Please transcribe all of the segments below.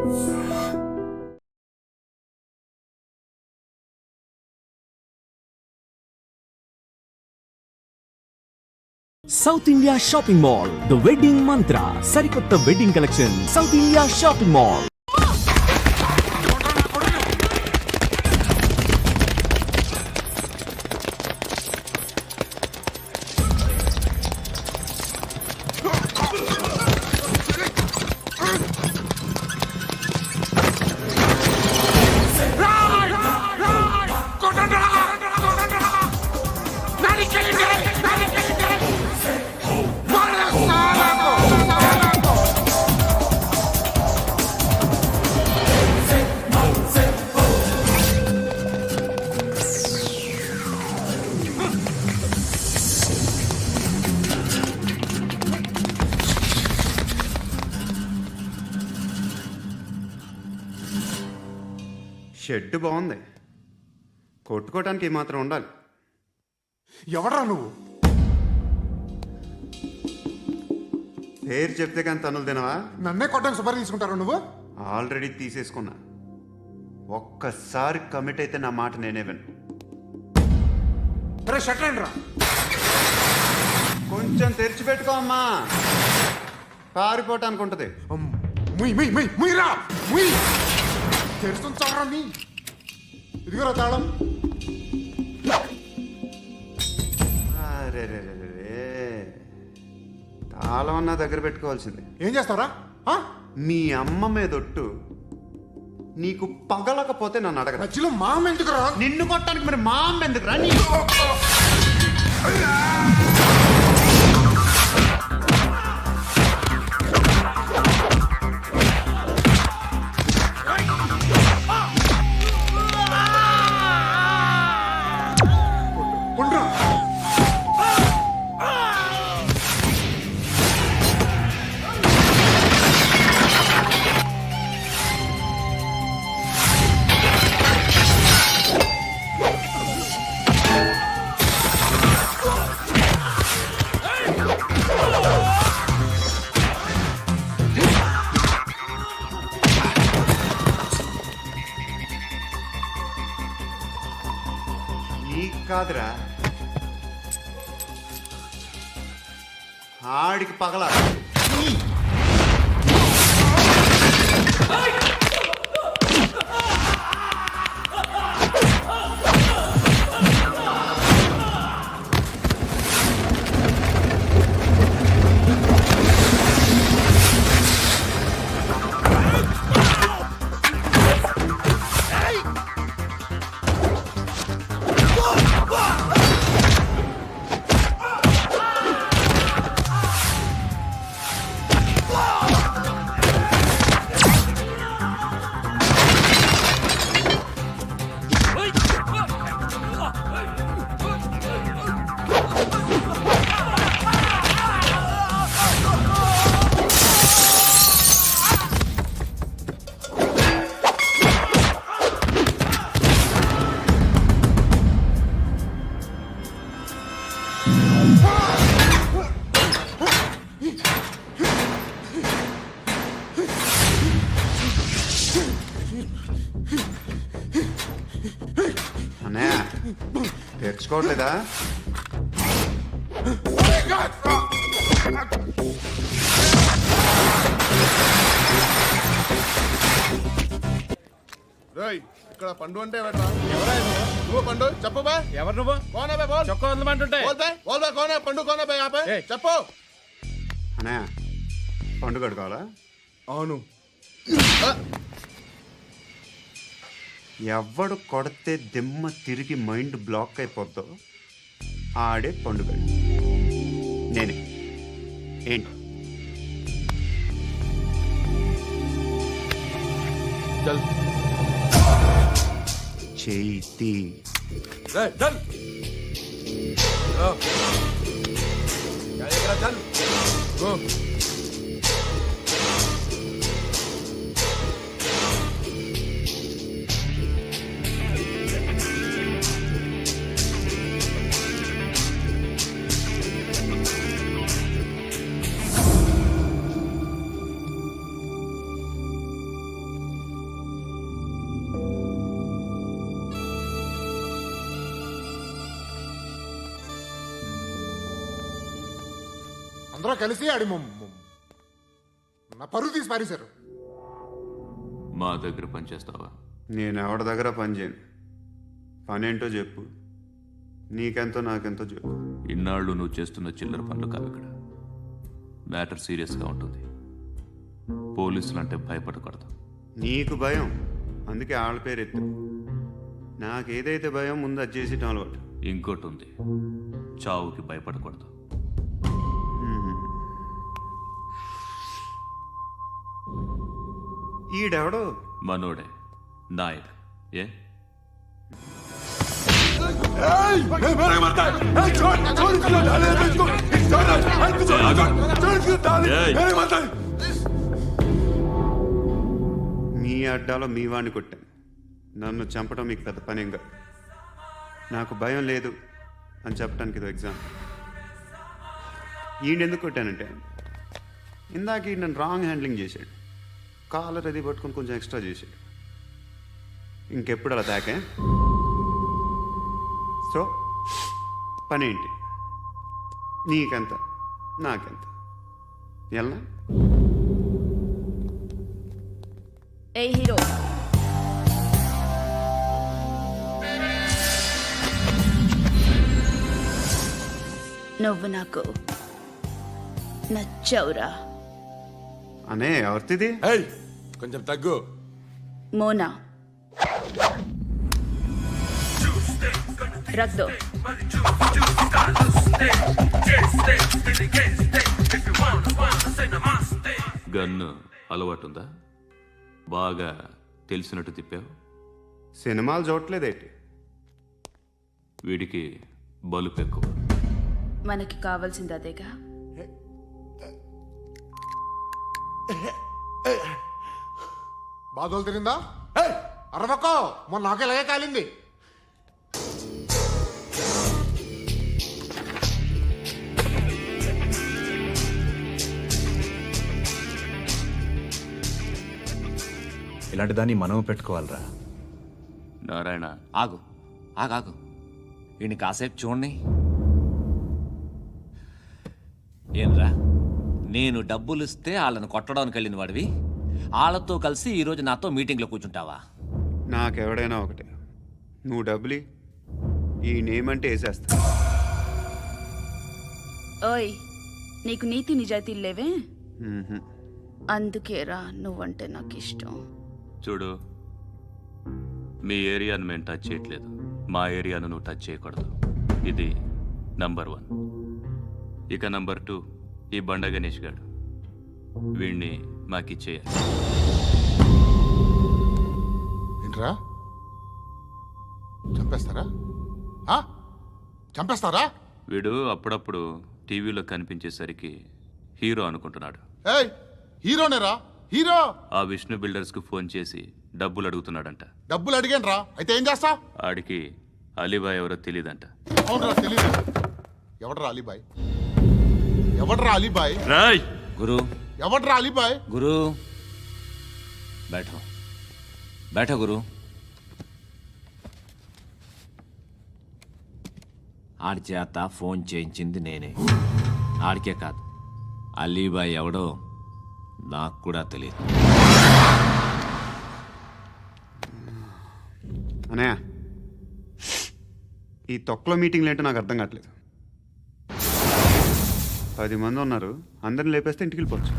South India shopping mall the wedding మంత్ర సరికొత్త wedding collection south India shopping mall. Shed బాగుంది, కొట్టుకోవటానికి ఏమాత్రం ఉండాలి. ఎవడ్రా నువ్వు? పేరు చెప్తే కానీ తనులు తినవా? నన్నే కొట్టడానికి సుపారీ తీసుకుంటారా నువ్వు? ఆల్రెడీ తీసేసుకున్నా. ఒక్కసారి కమిట్ అయితే నా మాట నేనే విను. రే షట్ రా, కొంచెం తెరిచిపెట్టుకో అమ్మా, పారిపోవటానికి ఉంటుంది. ముయ్ ముయ్ ముయ్ ముయ్ రా ముయ్. తెరుస్తుంచావరా నీ? ఇదిగోరా తాళం. అరే తాళం అన్నా దగ్గర పెట్టుకోవాల్సింది. ఏం చేస్తావరా? మీ అమ్మ మీదొట్టు నీకు పగలకపోతే నన్ను అడగరా. మధ్యలో మామ ఎందుకురా? నిన్ను కొట్టడానికి మరి మా అమ్మ ఎందుకురా? కాదురా, ఆడికి పగల. అన్నయ్య తెచ్చుకోవట్లేదా? ఇక్కడ పండు అంటే నువ్వు పండు చెప్పు బా. ఎవరు నువ్వు? కోనే బే బోల్. చొక్కా వదలమంటుంటే బోల్ బే కోనే పండు కోనే బే ఆపే చెప్పు. అన్నయ్య పండుగ కావాలా? అవును. ఎవడు కొడితే దిమ్మ తిరిగి మైండ్ బ్లాక్ అయిపోద్దో ఆడే పండుగ. నేనే. ఏంటి? చేతి అందరూ కలిసి ఆడి నా పరువు తీసి పారేశారు. మా దగ్గర పనిచేస్తావా? నేను ఎవరి దగ్గర పని చేయను. పని ఏంటో చెప్పు. నీకెంతో నాకెంతో చెప్పు. ఇన్నాళ్ళు నువ్వు చేస్తున్న చిల్లర పనులు కావు ఇక్కడ. మ్యాటర్ సీరియస్గా ఉంటుంది. పోలీసులు అంటే భయపడకూడదు. నీకు భయం, అందుకే ఆళ్ళ పేరు ఎత్తు. నాకేదైతే భయం ముందు అది చేసి అలవాటు. ఇంకోటి ఉంది, చావుకి భయపడకూడదు. ఈడెవడో మనోడే నాయక్. ఏ మీ అడ్డాలో మీ వాడిని కొట్టాను. నన్ను చంపడం మీకు పెద్ద పనేంగా. నాకు భయం లేదు అని చెప్పడానికి ఇది ఎగ్జామ్. ఈయన ఎందుకు కొట్టానంటే ఇందాక ఈయన నన్ను రాంగ్ హ్యాండ్లింగ్ చేశాడు. కాలర్ అది పట్టుకొని కొంచెం ఎక్స్ట్రా చేశాడు. ఇంకెప్పుడు అలా తాకే. సో పని ఏంటి? నీకెంత నాకెంత ఎలా? ఏ హీరో, నువ్వు నాకు నచ్చవురా. అనే ఎవరిది? ఏయ్, కొంచెం తగ్గు. మోనా రక్ దో. గన్ను అలవాటుందా? బాగా తెలిసినట్టు తిప్పావు. సినిమాలు చూడట్లేదేంటి? వీడికి బలుపు ఎక్కువ. మనకి కావాల్సింది అదేగా. బాధలు తిరిందా? అరవకో, మొన్న నాకు ఇలాగే కాలింది. ఇలాంటి దాన్ని మనం పెట్టుకోవాలరా. నారాయణ, ఆగు ఆగాగు, వీడిని కాసేపు చూడండి. ఏంరా, నేను డబ్బులు ఇస్తే వాళ్ళని కొట్టడానికి వెళ్ళిన వాడివి, వాళ్ళతో కలిసి ఈరోజు నాతో మీటింగ్లో కూర్చుంటావా? నాకెవడైనా ఒకటే. నువ్వు డబ్బులి, ఈ నేమ్ అంటే వేసేస్తా. ఓయ్, నీకు నీతి నిజాయితీలు లేవే, మ్మ్హ్మ్. అందుకేరా నువ్వంటే నాకు ఇష్టం. చూడు, మీ ఏరియాను మేము టచ్ చేయట్లేదు. మా ఏరియాను నువ్వు టచ్ చేయకూడదు. ఇది నంబర్ 1. ఇక నంబర్ 2, ఈ బండ గణేష్ గాడు. వీణ్ణి మాకిచ్చేయాలి. ఏంట్రా, చంపేస్తారా? ఆ? చంపేస్తారా? వీడు అప్పుడప్పుడు టీవీలో కనిపించేసరికి హీరో అనుకుంటున్నాడు. ఏయ్, హీరోనేరా, హీరో. ఆ విష్ణు బిల్డర్స్కు ఫోన్ చేసి డబ్బులు అడుగుతున్నాడంట. డబ్బులు అడిగాను రా, అయితే ఏం చేస్తా? ఆడికి అలీబాయ్ ఎవరో తెలియదంట. అవునరా, తెలీదు. ఎవడరా అలీబాయ్? ఎవడరా అలీబాయ్? రాయ్ గురు, ఎవడరా అలీబాయ్? గురు బైఠో బైఠో గురు. ఆడి చేత ఫోన్ చేయించింది నేనే. ఆడికే కాదు, అలీబాయ్ ఎవడో నాకు కూడా తెలియదు. అనయా, ఈ తొక్కలో మీటింగ్లు ఏంటో నాకు అర్థం కావట్లేదు. 10 మంది ఉన్నారు, అందరిని లేపేస్తే ఇంటికి వెళ్ళిపోవచ్చు.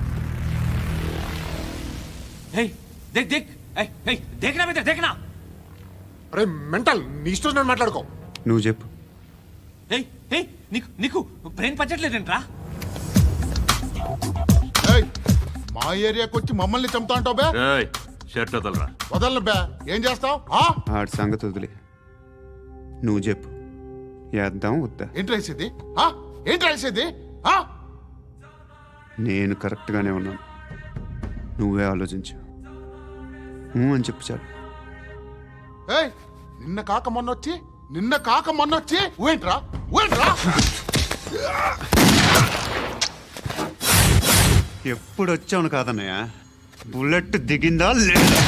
అరే మెంటల్, నీ ఇష్టం నేను మాట్లాడుకో. నువ్వు చెప్పు. నీకు బ్రెయిన్ పచ్చట్లేదంట్రా? ఏయ్, మా ఏరియాకి వచ్చి మమ్మల్ని చంపుతా అంటావు బే? రాయ్ షర్ట్ వదలరా. వదలను బే. ఏం చేస్తావు? ఆడి సంగతి వదిలే, నువ్వు చెప్పు. వేద్దాం వద్దా? ఏంటి రాసేది? ఏంటి రాసేది? నేను కరెక్ట్గానే ఉన్నాను, నువ్వే ఆలోచించు. అని చెప్పు చాలు. ఏయ్, నిన్న కాక మొన్నొచ్చి ఊయంట్రా. ఎప్పుడు వచ్చావును కాదన్నయ్య, బుల్లెట్ దిగిందా లేదా?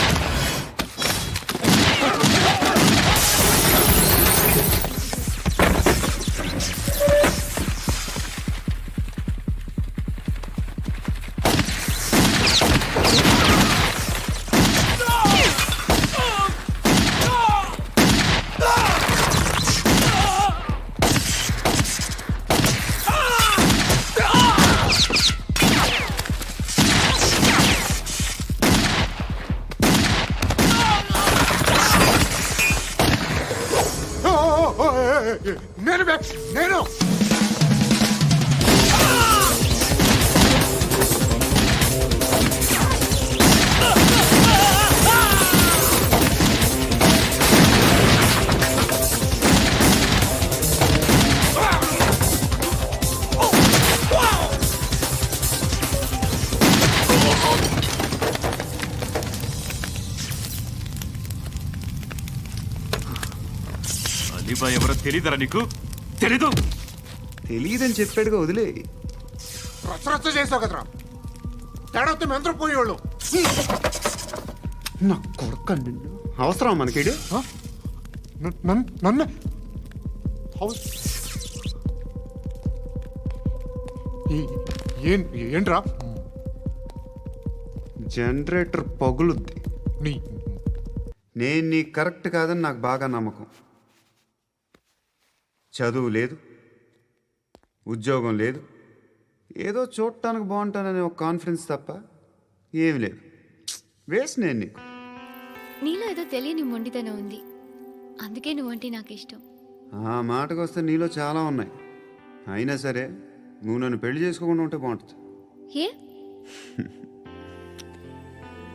నేను బే, నేను అలీబాయ్ ఎవరో తెలీదరా నీకు? తెలీదు. తెలియదని చెప్పాడుగా, వదిలే. రచ్చ చేసావు కదరా. తేడా వస్తే మెంతరం పోయేవాళ్ళు. నా కొడుకు నిన్ను అవసరం మనకిడు. నన్ను హౌస్ ఏంట్రా జనరేటర్ పగులుద్ది. నీ నేను నీకు కరెక్ట్ కాదని నాకు బాగా నమ్మకం. చదువు లేదు, ఉద్యోగం లేదు, ఏదో చూడటానికి బాగుంటాననే ఒక కాన్ఫిడెన్స్ తప్ప ఏమి లేదు. వేస్ట్ నేను నీకు. నీలో ఏదో తెలియని మొండితనం ఉంది, అందుకే నువ్వంటే నాకు ఇష్టం. ఆ మాటకు వస్తే నీలో చాలా ఉన్నాయి. అయినా సరే నువ్వు నన్ను పెళ్లి చేసుకోకుండా ఉంటే బాగుంటుంది. ఏ?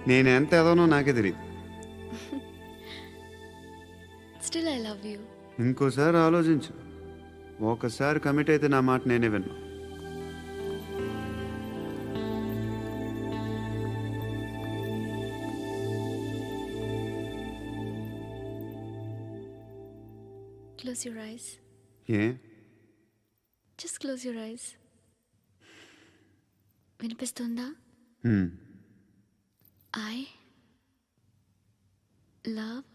నేను ఎంత ఎదవనో నాకే తెలియదు. Still I love you. ఇంకోసారి ఆలోచించు. ఒకసారి కమిట్ అయితే నా మాట నేనే విన్నా. Close your eyes. A just close your eyes. వినిపిస్తుందా? హ్మ్. I love